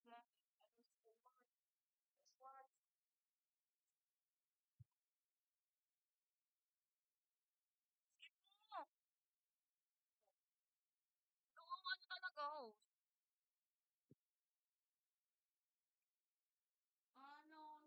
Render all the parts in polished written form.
Oo, ano talaga, host? Ano?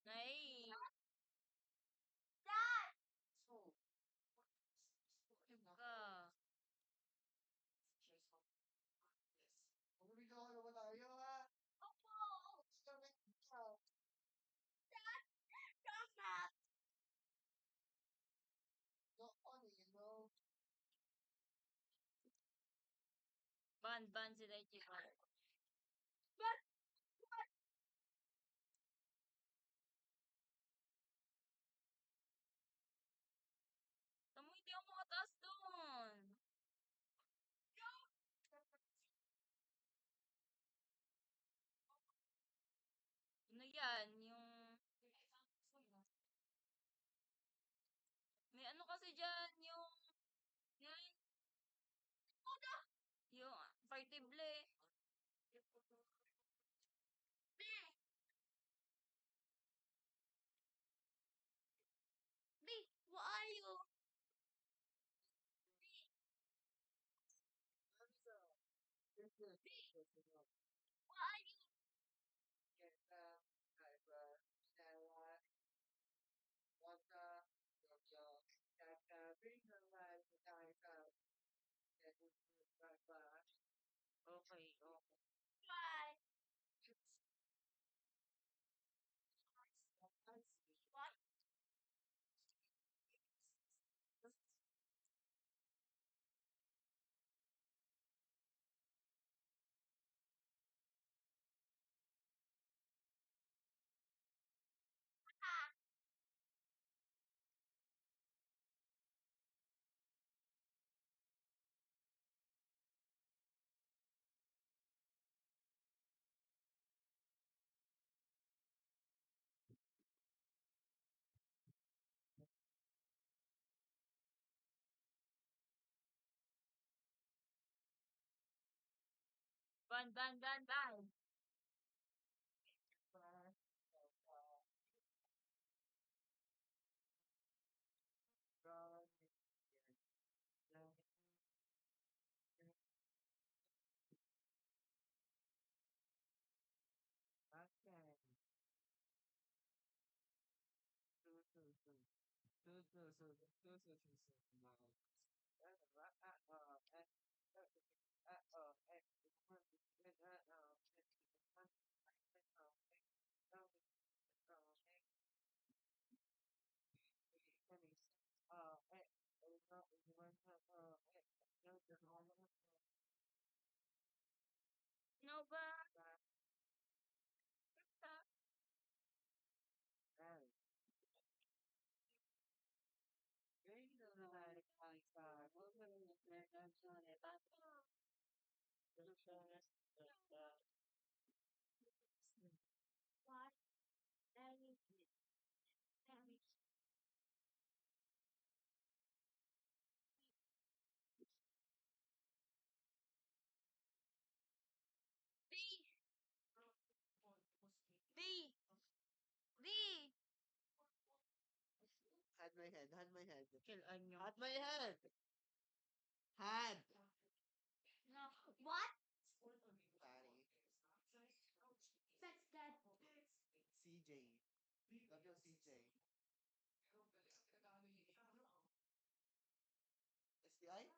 Ay, ka. Ban si Daichi ban. Tamo, hindi ako makataas doon. Ano yan? May ano kasi dyan, yung, yung partible. B, who are you? Who are you? Okay, okay. Bye. What? Ban. D. D. D. Had my head. Had my head. Kilaan nyo. Had my head. Had. No. What? Patty. That's that. CJ. W CJ. SDI?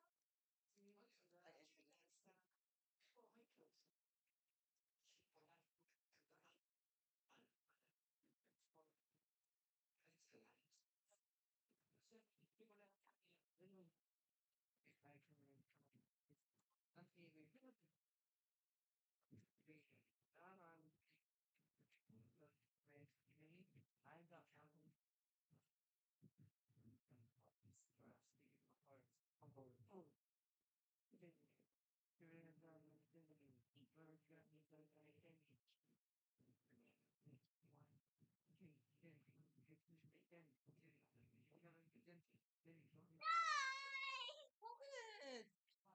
INTS.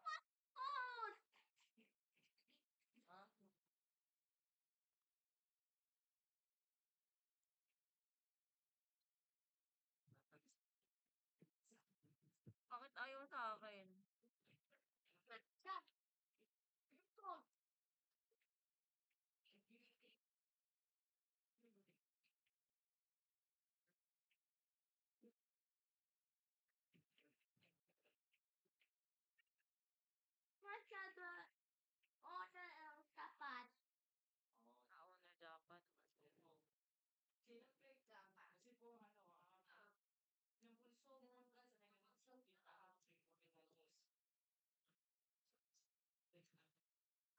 Bakit? Oh! Ha? Bakit ayaw sa akin? Stop. Ito. Masyado. Order ang sapat. Oo, nauna dapat.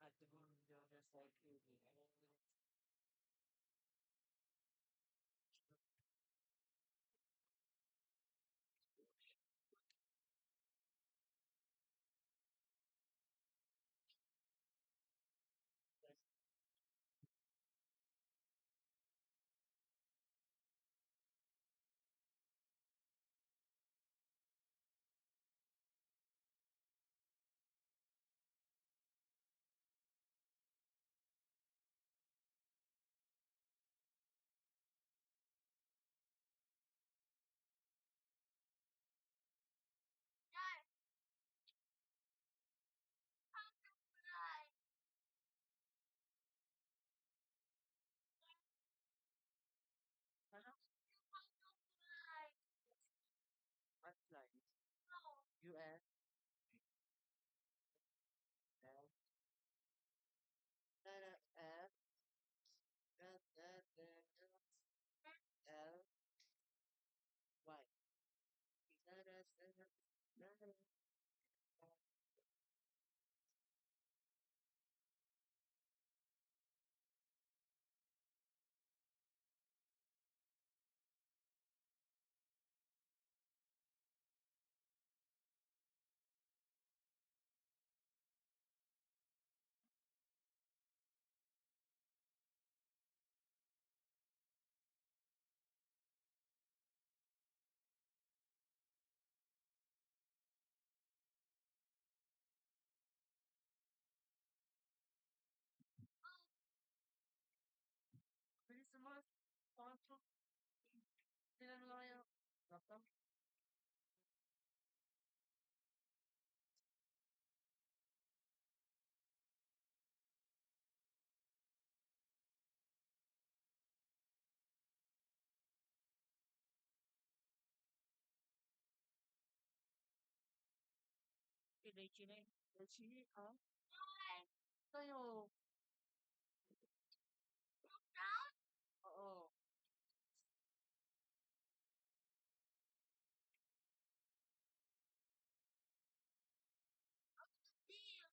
At the other side. Ano? What flight? US. L. F. L. Y. Bilis naman. Pasok. Sila na lang kayo. Laptop. Chinay. Chinay, ha? Kayo. Oo. Sige.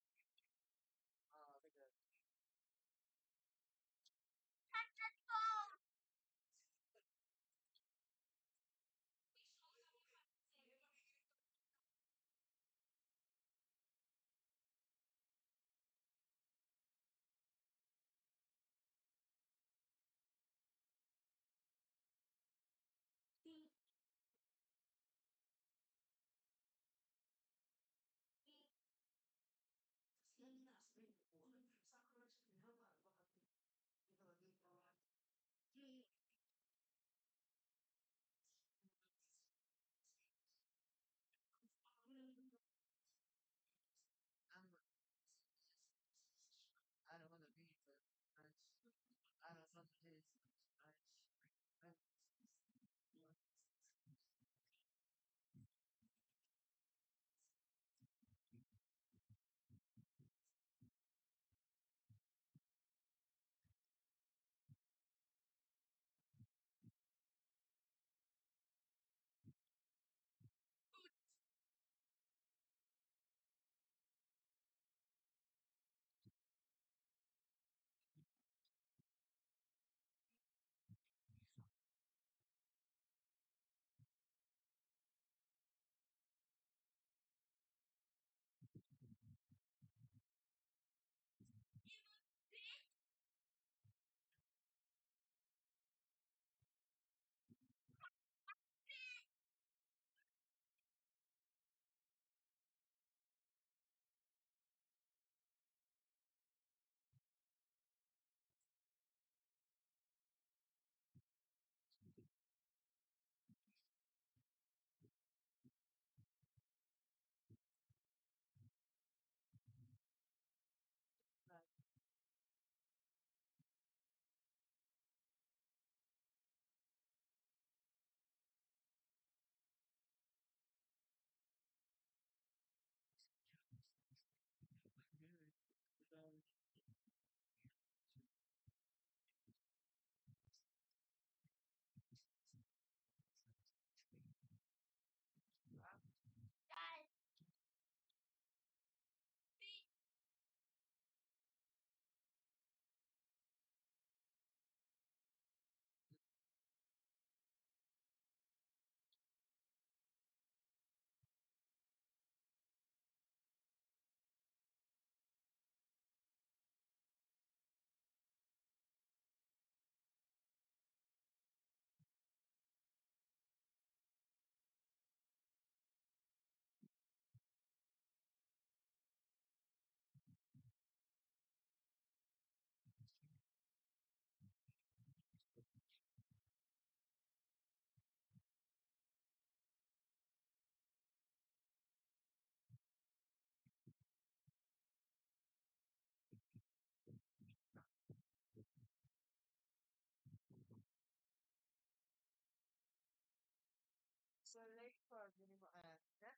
record. Yun mo, natan.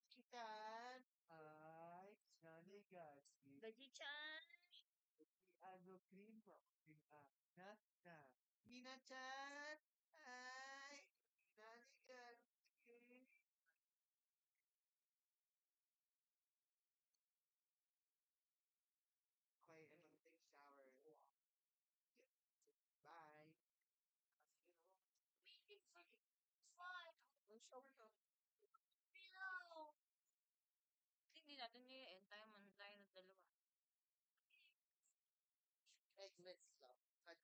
Chicken. Ay, Johnny Gatsby. Veggie-chan. Ano, cream mo. Natan. Mina-chan. Ay, Johnny Gatsby. Okay, I'm gonna take a shower. Bye. Ang shower ka. Pillow. Hindi natin ngayon. Tayo man tayo ng dalawa. Egglegs lang. Cut.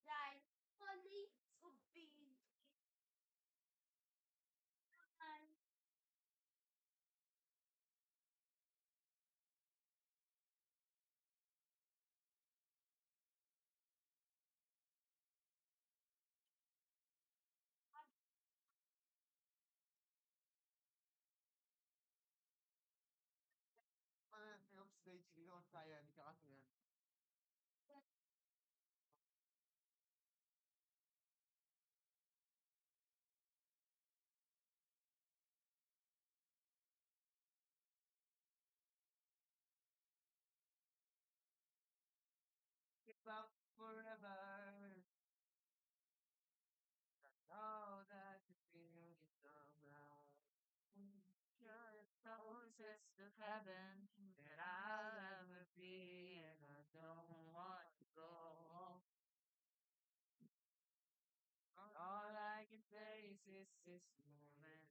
Right. Honey, ubi. Film stage, hindi ko kaya, hindi ka kasi yan. Give up forever. All that you feel is around. You're the closest to heaven that I'll ever be, and I don't want to go home. All I can face is this moment.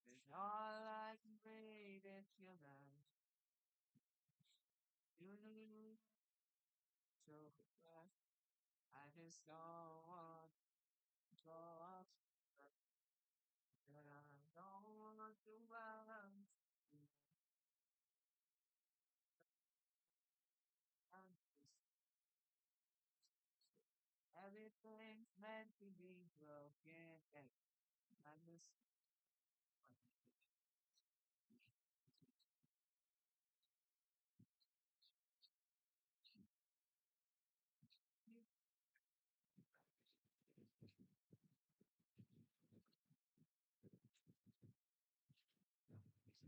And all I can breathe is your love. You so fast. I just don't want to go up. And I don't want to balance. Everything's meant to be broken. And I just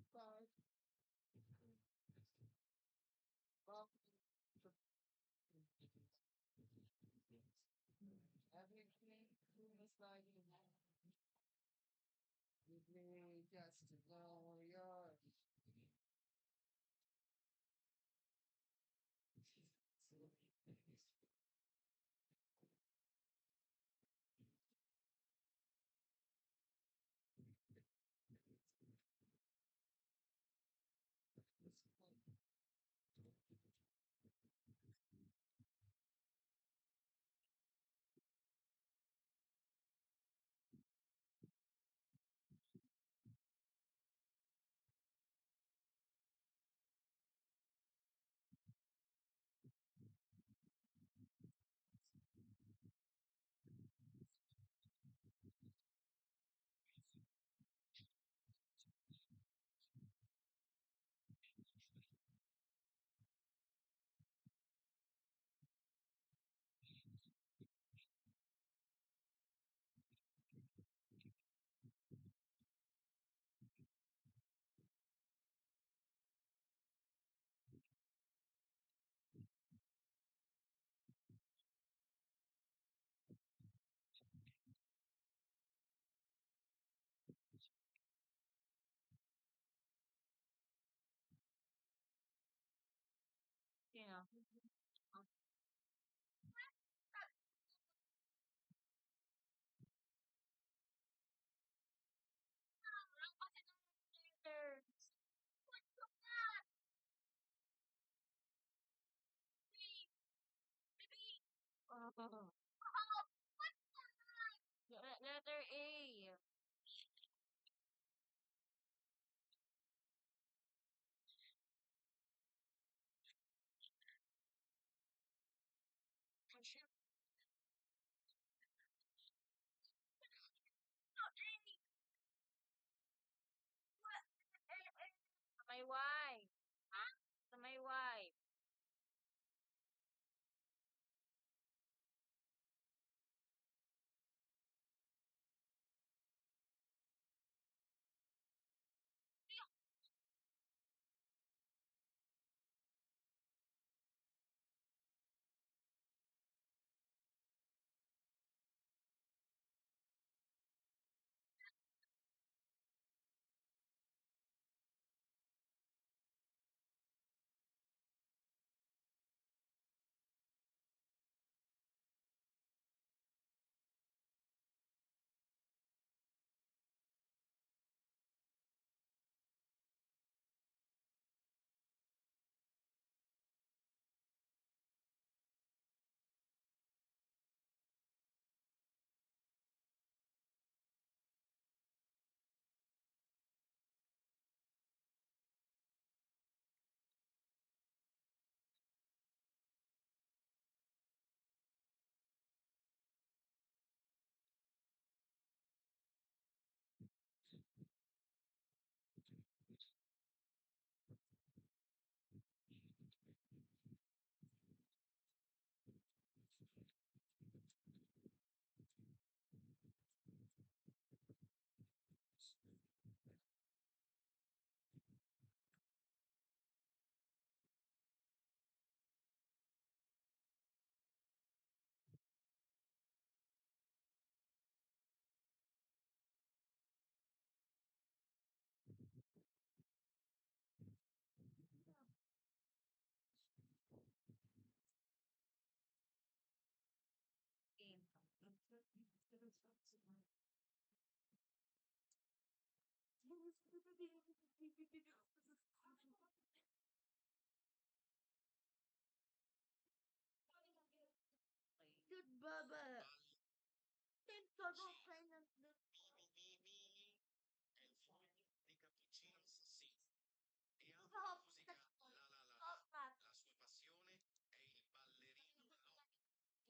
start. Everything feels like you need just to know yours. Sino? Lang kasi ng letter. Oh. Letter A. Sa may Y. Ha? Sa may Y. Good baba. Tim Toro kind of the top top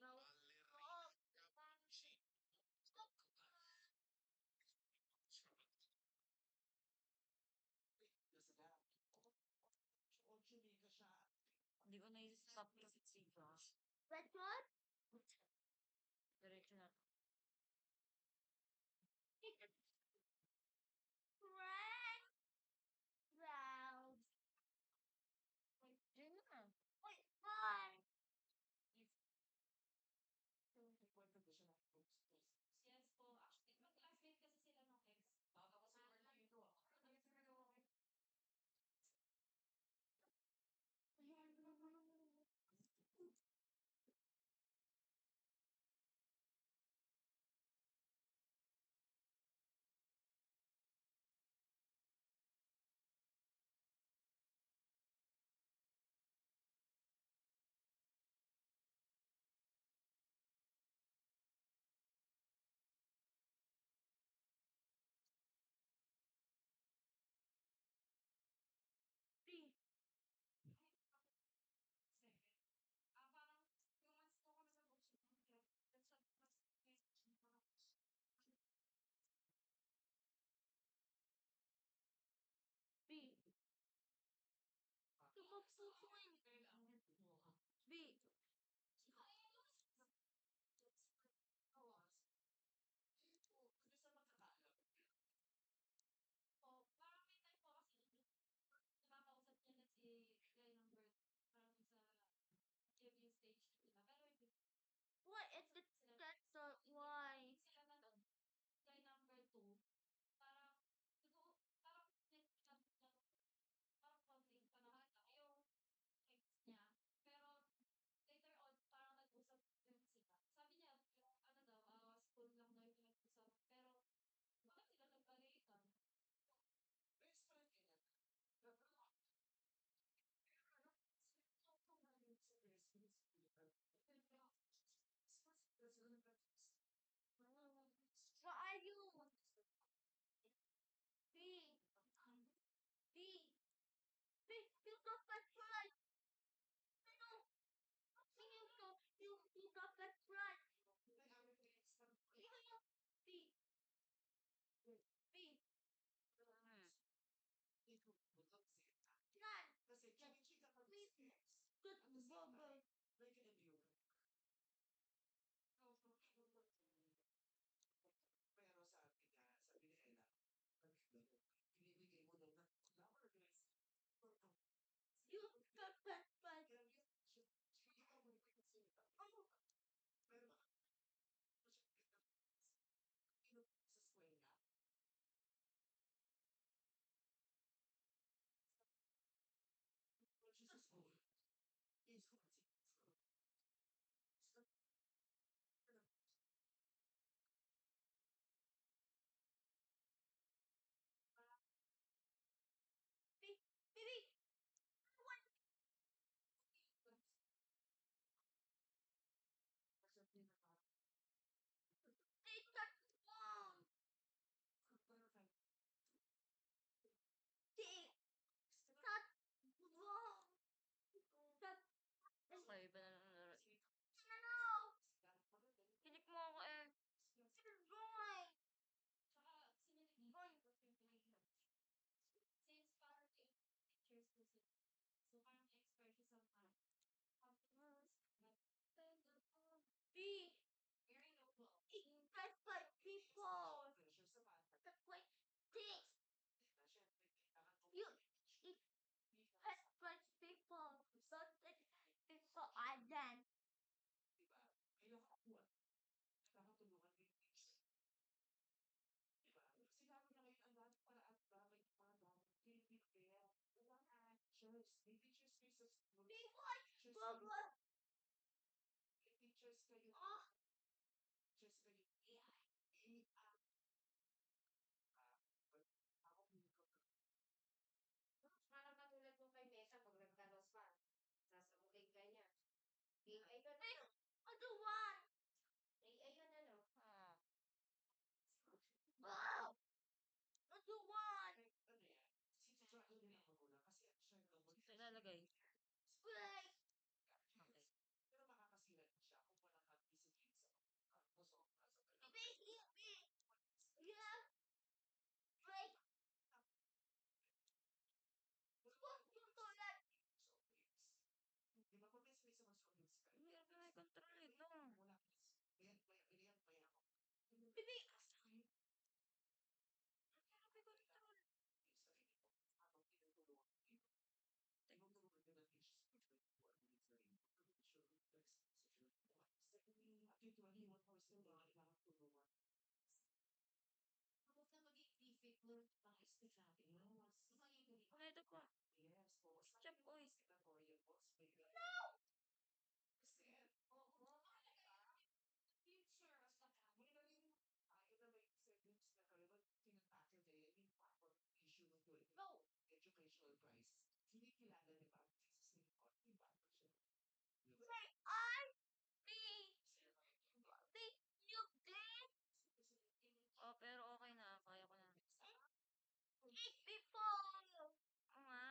no Hindi ko na-stop yung siga. What what? Diretso na. Red round. Diyan na. Wait, why? Yes po. Actually, mag-classmate kasi sila nung ex. B. Parang yung mas ko kami sa books. That's what mas B. Tumagsusuin. B. po, parang may time po kasi nakakausap niya na si guy number parang sa debut stage nila. Pero hindi What is the that's the why? sila na doon. Guy number 2, parang parang parang konting panahon lang yung ex niya. Pero later on, parang nag-usap din sila. Sabi niya, yung ano daw, school lang daw yung nag-usap. Pero bakit sila nagpalitan? What are you? B. B. B. You got that right. No. You got that right. B. B. None. Good bubble. You got that right. Oh, B. B. What? They got wrong. They got wrong. That Okay, iba na lang laro. no. Kinik mo ako eh. It's going. Tsaka, sinilig since parang 8 teachers po sila. So, parang expert siya sa mga B. very local. That's like people. That's like this. You that's like people. So that people are then. Be what? Bubba. Oh. Ano ito pa? Chap, uy. Go! Oh, pero okay na. Kaya ko na. Oo nga.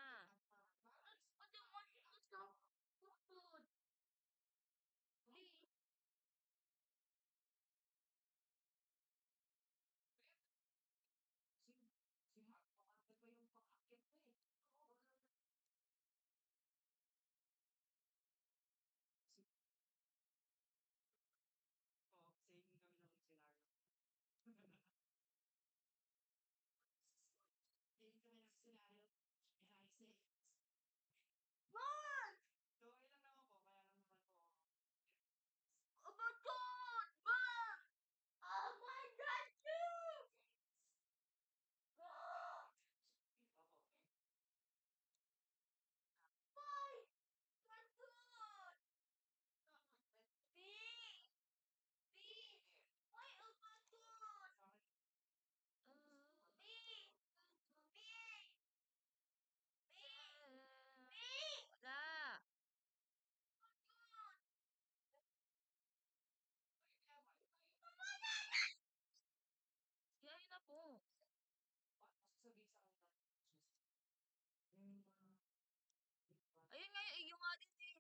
Wala. Yayin na po. Ayun nga, yung nga din eh.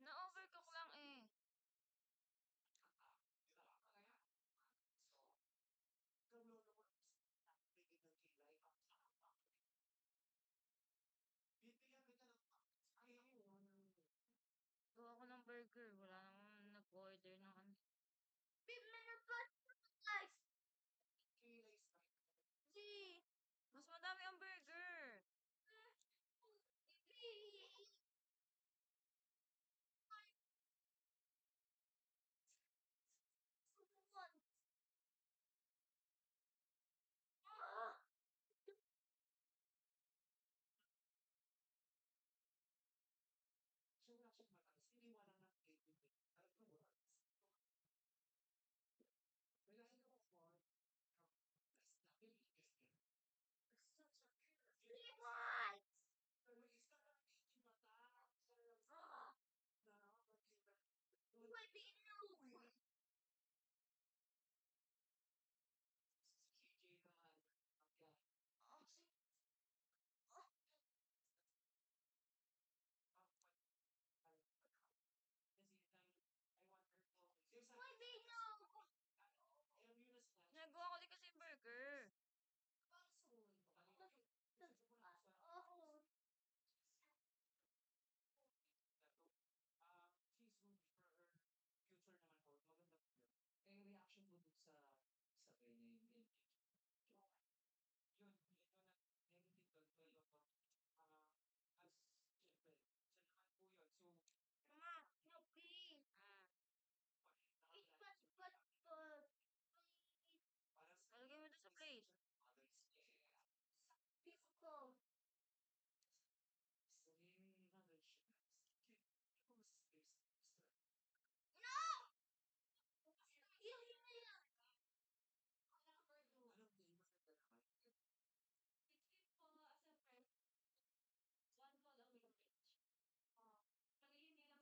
Na-overcook lang eh. Gawa ko ng burger. Wala namang nag-order ng ano. Mas madami ang burger. Nagawa ko din kasi yung burger. Lalagay mo doon sa plate. One call lang yung page. Nag-email lang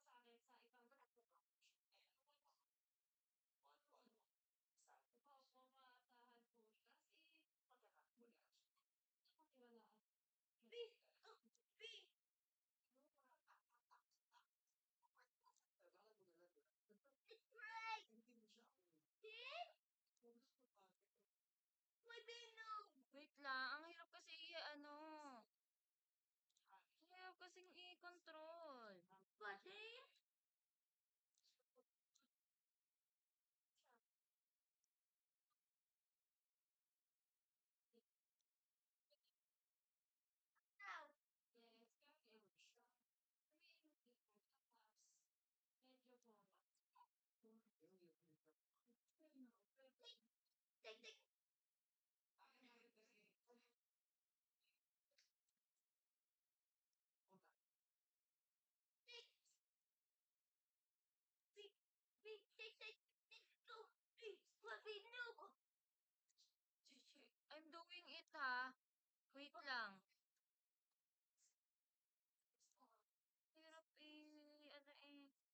sa akin sa ibang Opo, maasahan po siya. Kasi, pagkakawalaan. Wait lang. Ang hirap kasi ano. Ang hirap kasing i-control. I'm doing it, ha. Wait lang. Hirap ano Sabi ko sa kanya, so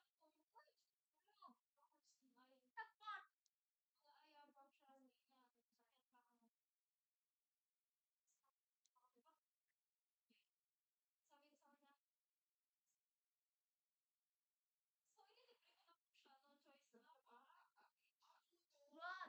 ililibre ko na po siya, no choice na pa. What?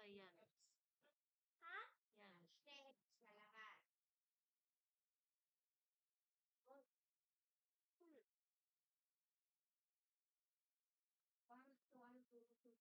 Ayan. Ha? Yan. Next na lahat. One, two, three.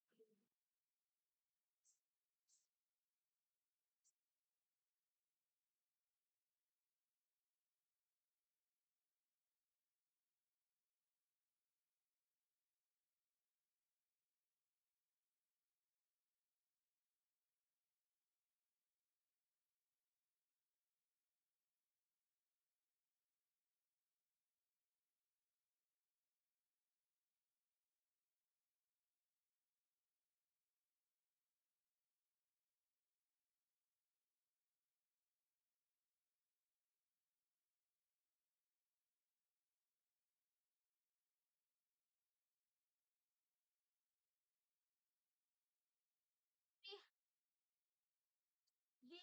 G.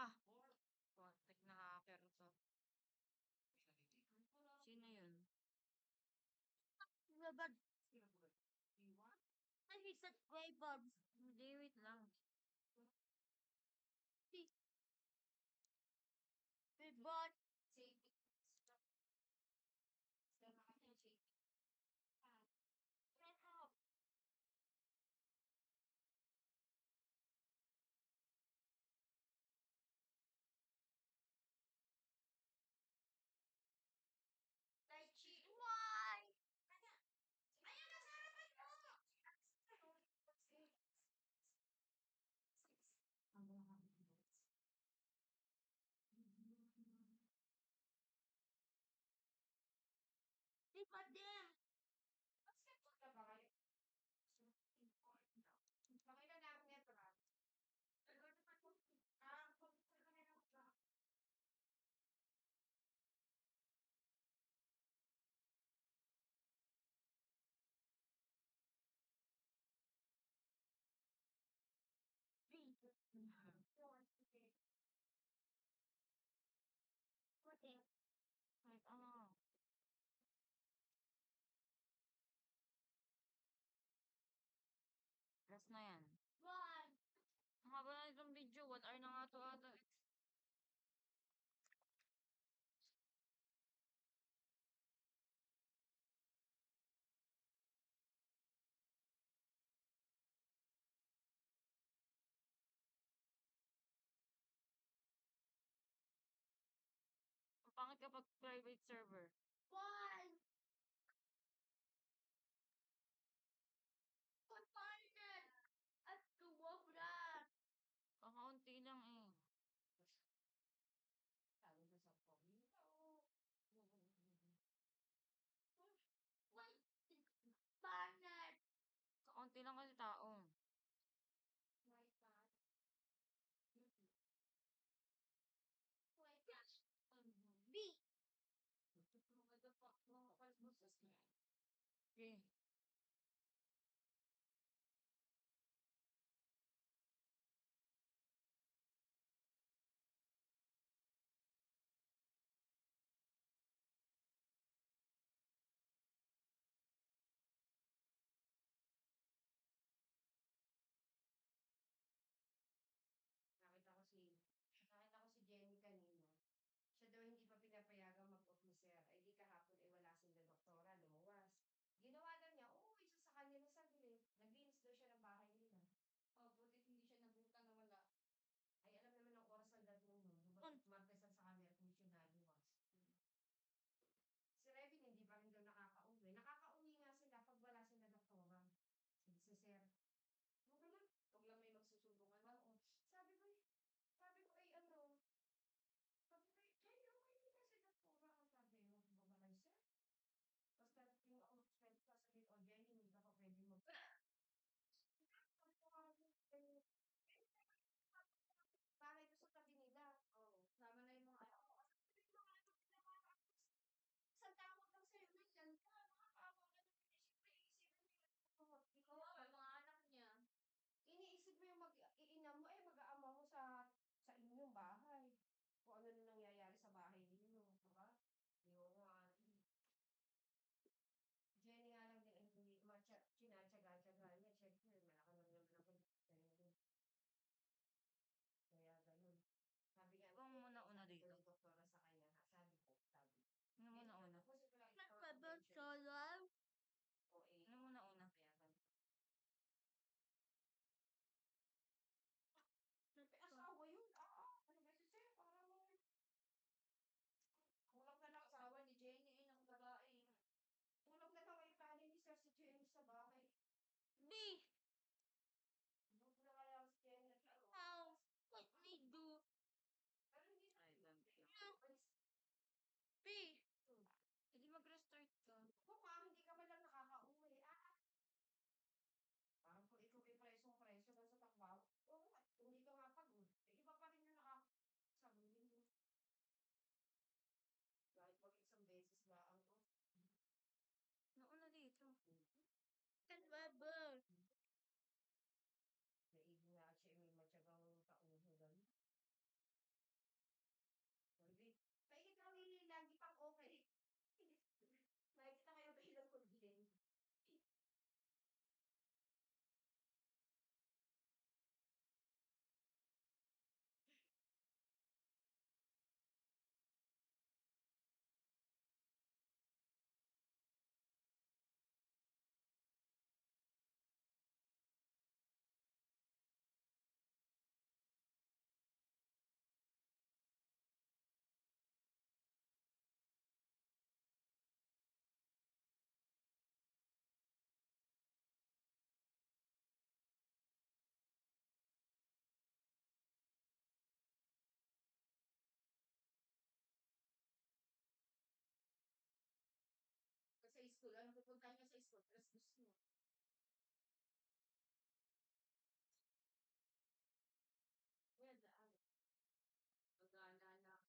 Ah, kontek na hacker to. Sino yun? Babad. Ay, subscriber. Hindi, wait lang. Babad. Safety. Sama ka ng safety. Red up. Tai Chi. Why? Ayun na sa harapan mo. Di pa din. Basketball ka ba kayo? Pakita na ako nito ha. Puti. Kahit ano. 1 hour na nga 'to ata, eh. Ang pangit kapag private server. Why? Kapalit! At kumobra! Kakaunti lang, eh. Sabi ko sa pogi, oo. Why? Panet! Kakaunti lang kasi tao. Why not? Why not? B! Okay. Nakita ko si Jenny kanina. Siya daw hindi pa pinapayagang mag-officer. Ay di kahapon ay wala sila doktora, lumuwas. Ginawa lang niya, uuwi siya sa kanila saglit. Naglinis daw siya ng bahay nila. Buti hindi siya nabuta na wala. Ay alam naman ang oras ng gagawin mo. Martesan sa kanila kung siya naluwas. Si Revin hindi pa rin daw nakaka-uwi. Nakaka-uwi nga sila pag wala sila doktora. Si Sir. Okay lang. Huwag lang may magsusumbungan. Oo. Sabi ko, ay ano, sabi ko, Jenny, okay din kasi doktora ang sabi mo, bumalay sir. Basta yung announcement ko, sabi ko, Jenny, hindi ka pa pwede mag... Sabi ko, bahay ko sa tabi nila. Oo. Sama na yung mga ano. Isang tawag lang sa'yo, nandyan ka, makakawa ka naman. Siyempre, isipin mo yung Kawawa, yung mga anak niya. iniisip mo yung mag-iina mo, mag-aama mo sa inyong bahay. Kung ano na nangyayari sa bahay ninyo, diba? Yun. Jenny nga lang din ay hindi tinatsaga-tsaga niya. Siyempre, malaki lang naman ang pagkakas. Kaya ganun. Sabi nga, Ikaw muna una dito. yung doktora sa kanya, sabi. Ano muna una? Nagpabot solo? O eh, Ano muna una? kaya ganun. Asawa yun, ano ba siya, para mo. Kulang na lang asawa ni Jenny, ng babae. Kulang na lang ay tali ni Sir si Jenny sa bahay. B! Huwag na nga lang si Jenny at ano. How? What we do? Pero hindi na. Ay, lang. B! Hindi mag-restart ka. Mukhang hindi ka man lang nakaka-uwi. Parang kung ikaw ay presyo lang sa takbaw. Oo, at hindi ka nga pagod. Iba pa rin yung nakakasabihin mo. Kahit mag-isang beses lang ako. Nauna dito. Nagpabot. Naigi nga siya may matyagang kauhugan. Hindi. Paikit lang lagi pang okay. Makikita kayo ba ilang din? Sa school, ano pupunta niya sa school? Tapos gusto mo. Well, daan. Pag-aalala ko yan.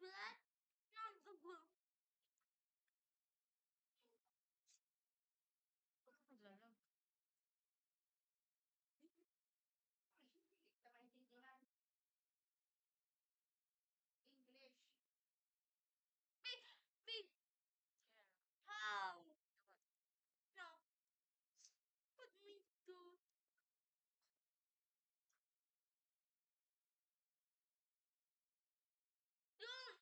bed? Not the bed. Huwag ka maglalag. Hindi ka maintindihan. English. Big. Yeah. How? Diba? No. Put me to. Dude.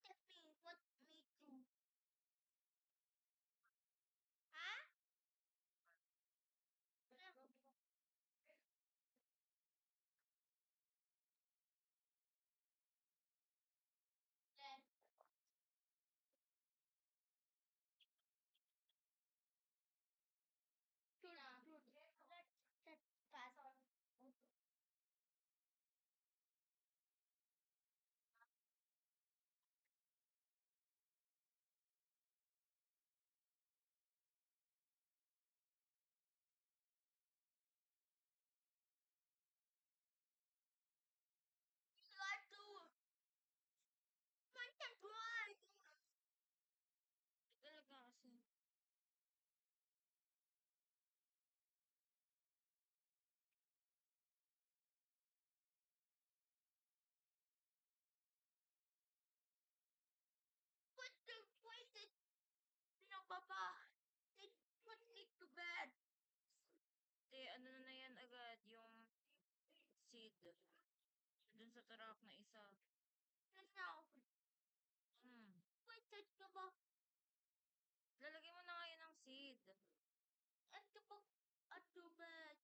Tell me what me to. Huh? Then. That pass. Got to. Man can drive. Talaga kasi. Put the weighted. No, Papa. Put me to bed. Ano na yan agad, yung seed. Dun sa truck na isa. No. Weighted ka ba? Lalagay mo na ngayon ng seed. At the bed.